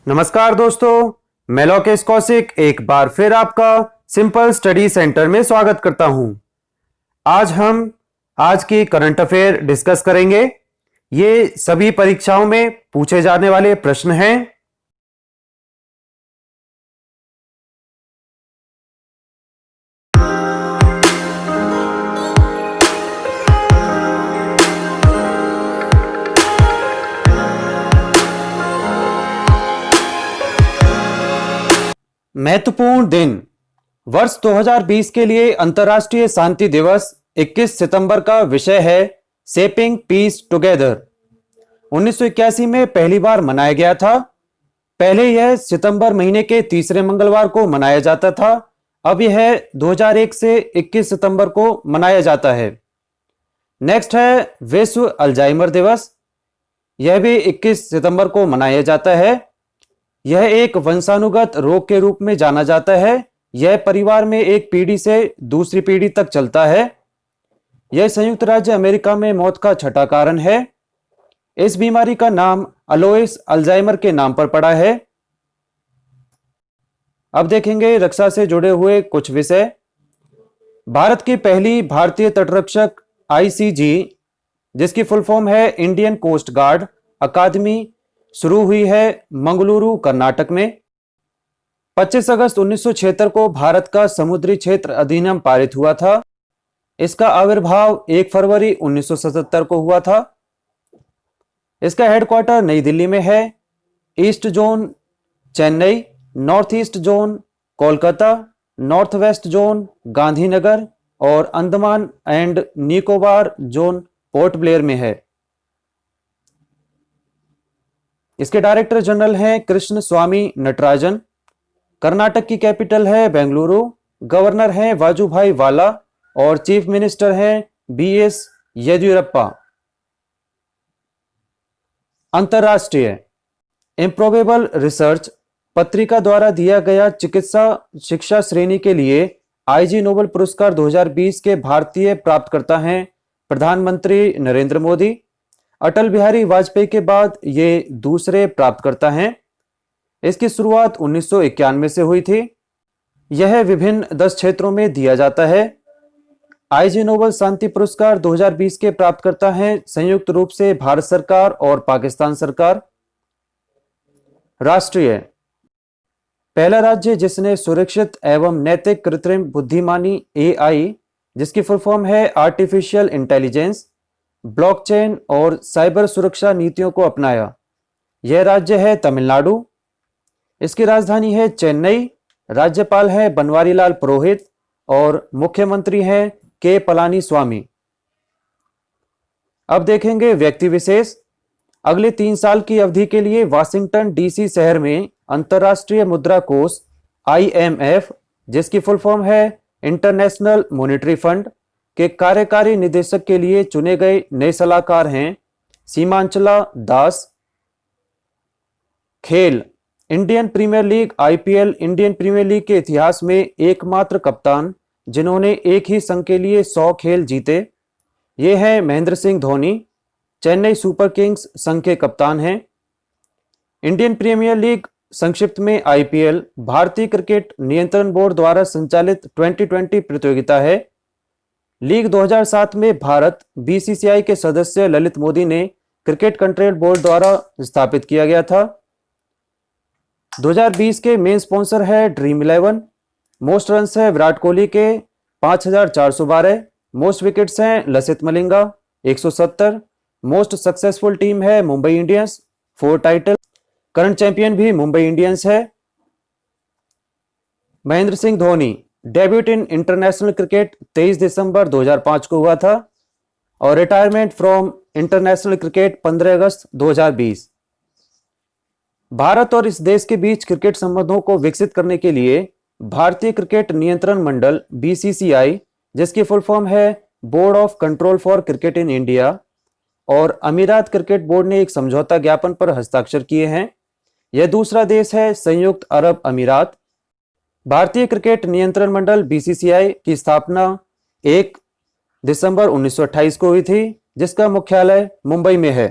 नमस्कार दोस्तों, मैं लोकेश कौशिक एक बार फिर आपका सिंपल स्टडी सेंटर में स्वागत करता हूं। आज हम आज की करंट अफेयर डिस्कस करेंगे। ये सभी परीक्षाओं में पूछे जाने वाले प्रश्न हैं। महत्वपूर्ण दिन। वर्ष 2020 के लिए अंतर्राष्ट्रीय शांति दिवस 21 सितंबर का विषय है शेपिंग पीस टुगेदर। 1981 में पहली बार मनाया गया था। पहले यह सितंबर महीने के तीसरे मंगलवार को मनाया जाता था। अब यह 2001 से 21 सितंबर को मनाया जाता है। नेक्स्ट है विश्व अल्जाइमर दिवस। यह भी 21 सितंबर को मनाया जाता है। यह एक वंशानुगत रोग के रूप में जाना जाता है। यह परिवार में एक पीढ़ी से दूसरी पीढ़ी तक चलता है। यह संयुक्त राज्य अमेरिका में मौत का छठा कारण है। इस बीमारी का नाम अलोइस अल्जाइमर के नाम पर पड़ा है। अब देखेंगे रक्षा से जुड़े हुए कुछ विषय। भारत की पहली भारतीय तटरक्षक आईसीजी, जिसकी फुल फॉर्म है इंडियन कोस्ट गार्ड अकादमी, शुरू हुई है मंगलुरु, कर्नाटक में। 25 अगस्त 1976 को भारत का समुद्री क्षेत्र अधिनियम पारित हुआ था। इसका आविर्भाव 1 फरवरी 1977 को हुआ था। इसका हेडक्वार्टर नई दिल्ली में है। East zone Chennai, north east zone Kolkata, north west zone Gandhinagar और अंडमान एंड निकोबार जोन पोर्ट ब्लेयर में है। इसके डायरेक्टर जनरल हैं कृष्ण स्वामी नटराजन। कर्नाटक की कैपिटल है बेंगलुरु। गवर्नर हैं वाजुभाई वाला और चीफ मिनिस्टर हैं बीएस येदियुरप्पा। अंतरराष्ट्रीय इम्प्रोबेबल रिसर्च पत्रिका द्वारा दिया गया चिकित्सा शिक्षा श्रेणी के लिए आईजी नोबेल पुरस्कार 2020 के भारतीय प्राप्तकर्ता हैं प्रधानमंत्री नरेंद्र मोदी। अटल बिहारी वाजपेयी के बाद ये दूसरे प्राप्तकर्ता हैं। इसकी शुरुआत 1991 से हुई थी। यह विभिन्न 10 क्षेत्रों में दिया जाता है। आईजी नोबेल शांति पुरस्कार 2020 के प्राप्तकर्ता हैं संयुक्त रूप से भारत सरकार और पाकिस्तान सरकार। राष्ट्रीय पहला राज्य जिसने सुरक्षित एवं नैतिक कृत्रिम बुद्धिमानी एआई, जिसकी फुल फॉर्म है आर्टिफिशियल इंटेलिजेंस, ब्लॉकचेन और साइबर सुरक्षा नीतियों को अपनाया, यह राज्य है तमिलनाडु। इसकी राजधानी है चेन्नई। राज्यपाल है बनवारीलाल पुरोहित और मुख्यमंत्री हैं के पलानी स्वामी। अब देखेंगे व्यक्ति विशेष। अगले 3 साल की अवधि के लिए वाशिंगटन डीसी शहर में अंतरराष्ट्रीय मुद्रा कोष आईएमएफ, जिसकी फुल फॉर्म है इंटरनेशनल मॉनेटरी फंड, के कार्यकारी निदेशक के लिए चुने गए नए सलाहकार हैं सीमांचला दास। खेल Indian Premier League IPL Indian Premier League के इतिहास में एकमात्र कप्तान जिन्होंने एक ही संघ के लिए 100 खेल जीते, ये हैं महेंद्र सिंह धोनी। चेन्नई सुपर किंग्स संघ के कप्तान हैं। इंडियन प्रीमियर लीग संक्षिप्त में आईपीएल भारतीय क्रिकेट नियंत्रण बोर्ड द्वारा संचालित 2020 प्रतियोगिता है। लीग 2007 में भारत बीसीसीआई के सदस्य ललित मोदी ने क्रिकेट कंट्रोल बोर्ड द्वारा स्थापित किया गया था। 2020 के मेन स्पॉन्सर है ड्रीम 11। मोस्ट रन्स है विराट कोहली के 5412। मोस्ट विकेट्स हैं Lasith Malinga 170। Most successful team है Mumbai Indians 4 title. Current champion भी मुंबई इंडियंस है। Mahendra Singh Dhoni debut in international cricket 23 December 2005 को हुआ था और retirement from international cricket 15 August 2020। Bharat और इस देश के बीच क्रिकेट संबंधों को विकसित करने के लिए भारतीय क्रिकेट नियंत्रण मंडल बीसीसीआई, जिसकी फुल फॉर्म है board of control for cricket in India, और अमीरात क्रिकेट बोर्ड ने एक समझौता ज्ञापन पर हस्ताक्षर किए हैं। यह दूसरा देश है संयुक्त अरब अमीरात। भारतीय क्रिकेट नियंत्रण मंडल बीसीसीआई की स्थापना 1 दिसंबर 1928 को हुई थी, जिसका मुख्यालय मुंबई में है।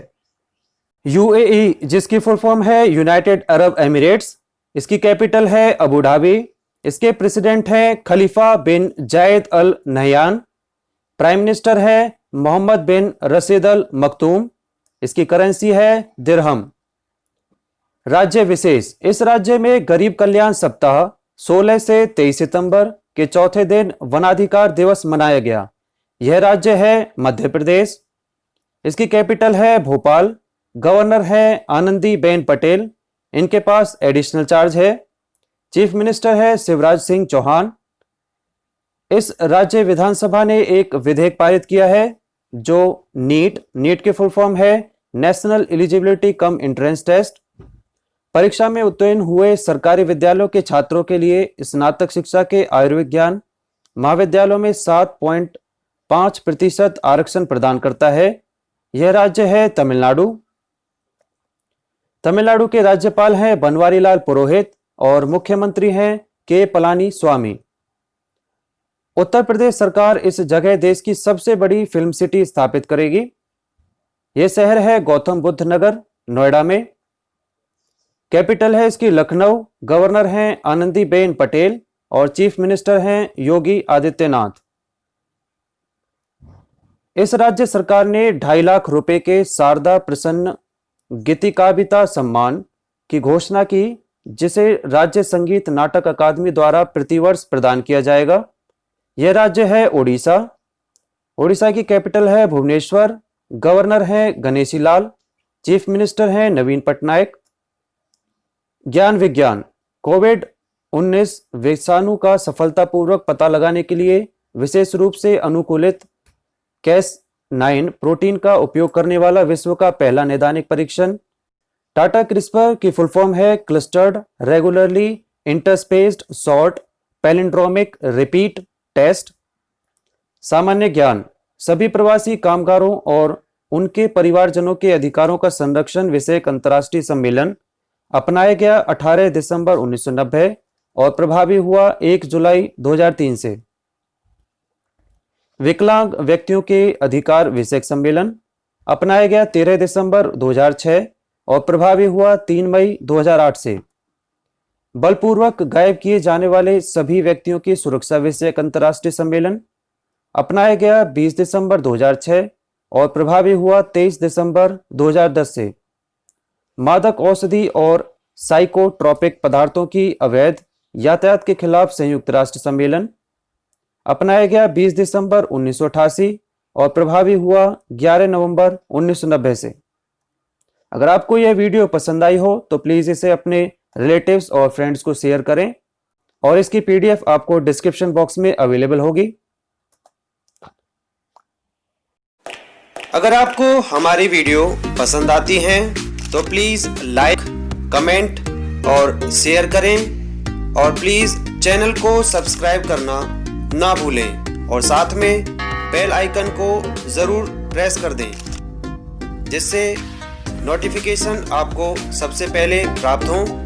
यूएई, जिसकी फुल फॉर्म है यूनाइटेड अरब एमिरेट्स, इसकी कैपिटल है अबू धाबी। इसके प्रेसिडेंट हैं खलीफा बिन जायद अल नहयान। प्राइम मिनिस्टर है मोहम्मद बिन रशीद अल मखतूम। इसकी करेंसी है दिरहम। राज्य विशेष, इस राज्य में गरीब कल्याण सप्ताह 16 से 23 सितंबर के चौथे दिन वनाधिकार दिवस मनाया गया। यह राज्य है मध्य प्रदेश। इसकी कैपिटल है भोपाल। गवर्नर है आनंदीबेन पटेल। इनके पास एडिशनल चार्ज है। चीफ मिनिस्टर है शिवराज सिंह चौहान। इस राज्य विधानसभा ने एक विधेयक पारित किया है जो नीट की फुल फॉर्म है national eligibility cum entrance test. परीक्षा में उत्तीर्ण हुए सरकारी विद्यालयों के छात्रों के लिए स्नातक शिक्षा के आयुर्विज्ञान महाविद्यालयों में 7.5% आरक्षण प्रदान करता है। यह राज्य है तमिलनाडु। तमिलनाडु के राज्यपाल हैं बनवारीलाल पुरोहित और मुख्यमंत्री हैं के पलानी स्वामी। उत्तर प्रदेश सरकार इस जगह देश की सबसे बड़ी फिल्म सिटी स्थापित करेगी। यह शहर है गौतम बुद्ध नगर, नोएडा में। कैपिटल है इसकी लखनऊ। गवर्नर हैं आनंदीबेन पटेल और चीफ मिनिस्टर हैं योगी आदित्यनाथ। इस राज्य सरकार ने 2.5 लाख रुपए के शारदा प्रसन्न गीतिकाव्यता सम्मान की घोषणा की, जिसे राज्य संगीत नाटक अकादमी द्वारा प्रतिवर्ष प्रदान किया जाएगा। यह राज्य है ओडिशा। ओडिशा की कैपिटल है भुवनेश्वर। गवर्नर हैं गणेशी लाल। चीफ मिनिस्टर हैं नवीन पटनायक। ज्ञान विज्ञान, कोविड-19 विषाणु का सफलतापूर्वक पता लगाने के लिए विशेष रूप से अनुकूलित Cas9 प्रोटीन का उपयोग करने वाला विश्व का पहला नैदानिक परीक्षण। टाटा क्रिस्पर की फुल फॉर्म है clustered regularly interspaced short palindromic repeat test. सामान्य ज्ञान, सभी प्रवासी कामगारों और उनके परिवारजनों के अधिकारों का संरक्षण विषयक अंतर्राष्ट्रीय सम्मेलन अपनाया गया 18 दिसंबर 1990 और प्रभावी हुआ 1 जुलाई 2003 से। विकलांग व्यक्तियों के अधिकार विषयक सम्मेलन अपनाया गया 13 दिसंबर 2006 और प्रभावी हुआ 3 मई 2008 से। बलपूर्वक गायब किए जाने वाले सभी व्यक्तियों की सुरक्षा विषयक अंतर्राष्ट्रीय सम्मेलन अपनाया गया 20 दिसंबर 2006 और प्रभावी हुआ 23 दिसंबर 2010 से। मादक औषधि और साइकोट्रोपिक पदार्थों की अवैध यातायात के खिलाफ संयुक्त राष्ट्र सम्मेलन अपनाया गया 20 दिसंबर 1988 और प्रभावी हुआ 11 नवंबर 1990 से। अगर आपको यह वीडियो पसंद आई हो तो प्लीज इसे अपने रिलेटिव्स और फ्रेंड्स को शेयर करें और इसकी पीडीएफ आपको डिस्क्रिप्शन बॉक्स में अवेलेबल होगी। अगर आपको हमारी वीडियो पसंद आती है तो प्लीज लाइक, कमेंट और शेयर करें और प्लीज चैनल को सब्सक्राइब करना ना भूलें और साथ में बेल आइकन को जरूर प्रेस कर दें, जिससे नोटिफिकेशन आपको सबसे पहले प्राप्त हो।